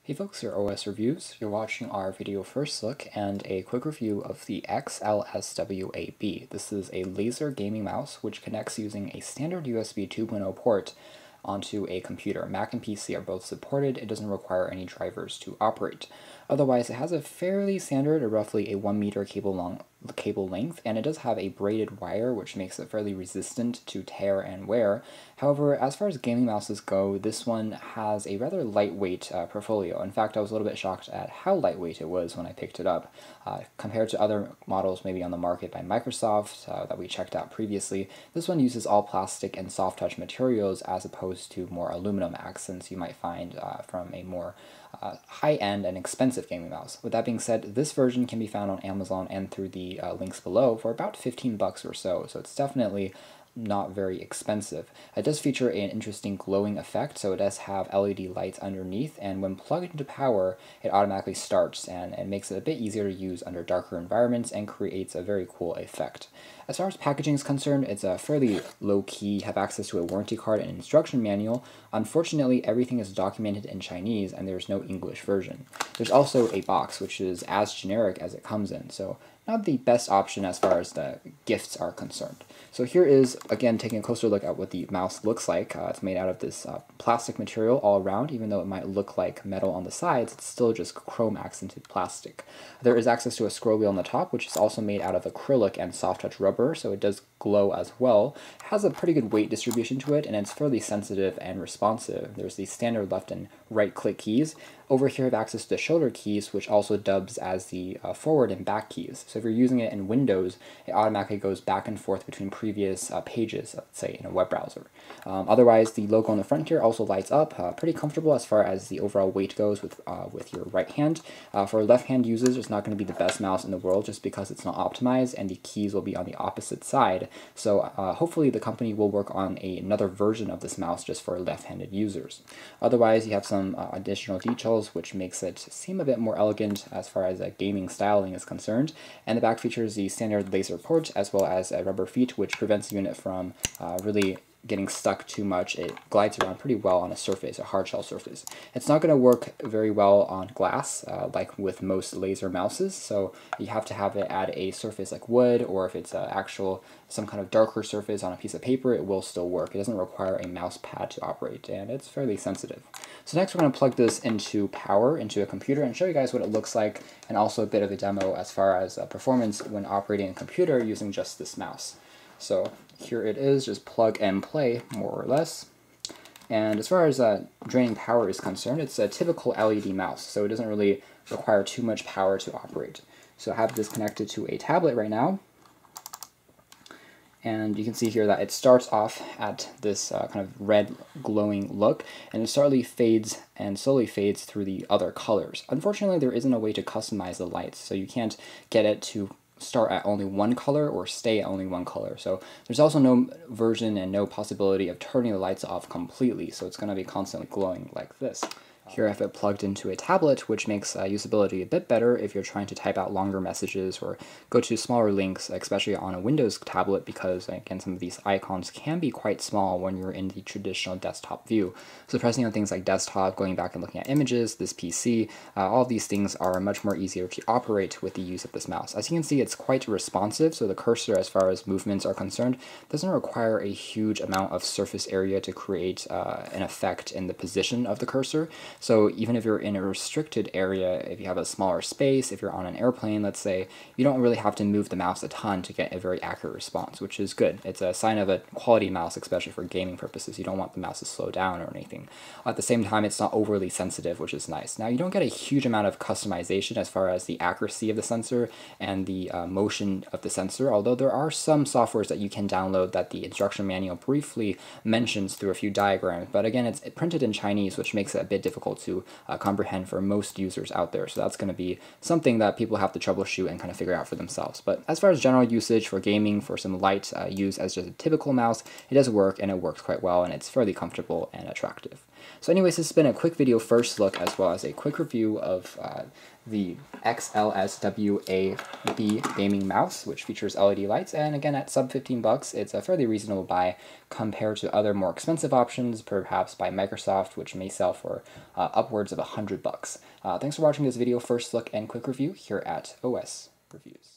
Hey folks, your OS Reviews. You're watching our video first look and a quick review of the XLSWAB. This is a laser gaming mouse which connects using a standard USB 2.0 port onto a computer. Mac and PC are both supported. It doesn't require any drivers to operate. Otherwise, it has a fairly standard, or roughly a 1 meter cable length, and it does have a braided wire, which makes it fairly resistant to tear and wear. However, as far as gaming mouses go, this one has a rather lightweight portfolio. In fact, I was a little bit shocked at how lightweight it was when I picked it up. Compared to other models maybe on the market by Microsoft that we checked out previously, this one uses all plastic and soft touch materials as opposed to more aluminum accents you might find from a more high-end and expensive gaming mouse. With that being said, this version can be found on Amazon and through the links below for about 15 bucks or so it's definitely not very expensive. It does feature an interesting glowing effect, so it does have LED lights underneath, and when plugged into power, it automatically starts, and it makes it a bit easier to use under darker environments and creates a very cool effect. As far as packaging is concerned, it's fairly low-key, have access to a warranty card and instruction manual. Unfortunately, everything is documented in Chinese, and there's no English version. There's also a box, which is as generic as it comes in, so not the best option as far as the gifts are concerned. So here is, again, taking a closer look at what the mouse looks like. It's made out of this plastic material all around. Even though it might look like metal on the sides, it's still just chrome accented plastic. There is access to a scroll wheel on the top, which is also made out of acrylic and soft touch rubber, so it does glow as well. It has a pretty good weight distribution to it, and it's fairly sensitive and responsive. There's the standard left and right click keys. Over here I have access to the shoulder keys, which also dubs as the forward and back keys. So if you're using it in Windows, it automatically goes back and forth between previous pages, let's say in a web browser. Otherwise, the logo on the front here also lights up. Pretty comfortable as far as the overall weight goes with your right hand. For left-hand users, it's not going to be the best mouse in the world just because it's not optimized, and the keys will be on the opposite side. So hopefully the company will work on another version of this mouse just for left-handed users. Otherwise, you have some additional details which makes it seem a bit more elegant as far as gaming styling is concerned. And the back features the standard laser port as well as rubber feet, which prevents the unit from really getting stuck too much. It glides around pretty well on a surface, a hard shell surface. It's not going to work very well on glass like with most laser mouses, so you have to have it at a surface like wood, or if it's some kind of darker surface on a piece of paper, it will still work. It doesn't require a mouse pad to operate, and it's fairly sensitive. So next we're going to plug this into power, into a computer, and show you guys what it looks like, and also a bit of a demo as far as performance when operating a computer using just this mouse. So here it is, just plug and play, more or less. And as far as draining power is concerned, it's a typical LED mouse, so it doesn't really require too much power to operate. So I have this connected to a tablet right now, and you can see here that it starts off at this kind of red glowing look, and it slowly fades through the other colors. Unfortunately, there isn't a way to customize the lights, so you can't get it to start at only one color or stay at only one color. So there's also no version and no possibility of turning the lights off completely, so it's going to be constantly glowing like this. Here I have it plugged into a tablet, which makes usability a bit better if you're trying to type out longer messages or go to smaller links, especially on a Windows tablet, because again, some of these icons can be quite small when you're in the traditional desktop view. So pressing on things like desktop, going back and looking at images, this PC, all of these things are much more easier to operate with the use of this mouse. As you can see, it's quite responsive, so the cursor, as far as movements are concerned, doesn't require a huge amount of surface area to create an effect in the position of the cursor. So even if you're in a restricted area, if you have a smaller space, if you're on an airplane, let's say, you don't really have to move the mouse a ton to get a very accurate response, which is good. It's a sign of a quality mouse, especially for gaming purposes. You don't want the mouse to slow down or anything. At the same time, it's not overly sensitive, which is nice. Now, you don't get a huge amount of customization as far as the accuracy of the sensor and the motion of the sensor, although there are some softwares that you can download that the instruction manual briefly mentions through a few diagrams. But again, it's printed in Chinese, which makes it a bit difficult to comprehend for most users out there. So that's going to be something that people have to troubleshoot and kind of figure out for themselves. But as far as general usage for gaming, for some light use as just a typical mouse, it does work, and it works quite well, and it's fairly comfortable and attractive. So anyways, this has been a quick video first look as well as a quick review of the XLSWAB gaming mouse, which features LED lights, and again at sub 15 bucks, it's a fairly reasonable buy compared to other more expensive options, perhaps by Microsoft, which may sell for upwards of 100 bucks. Thanks for watching this video first look and quick review here at OS Reviews.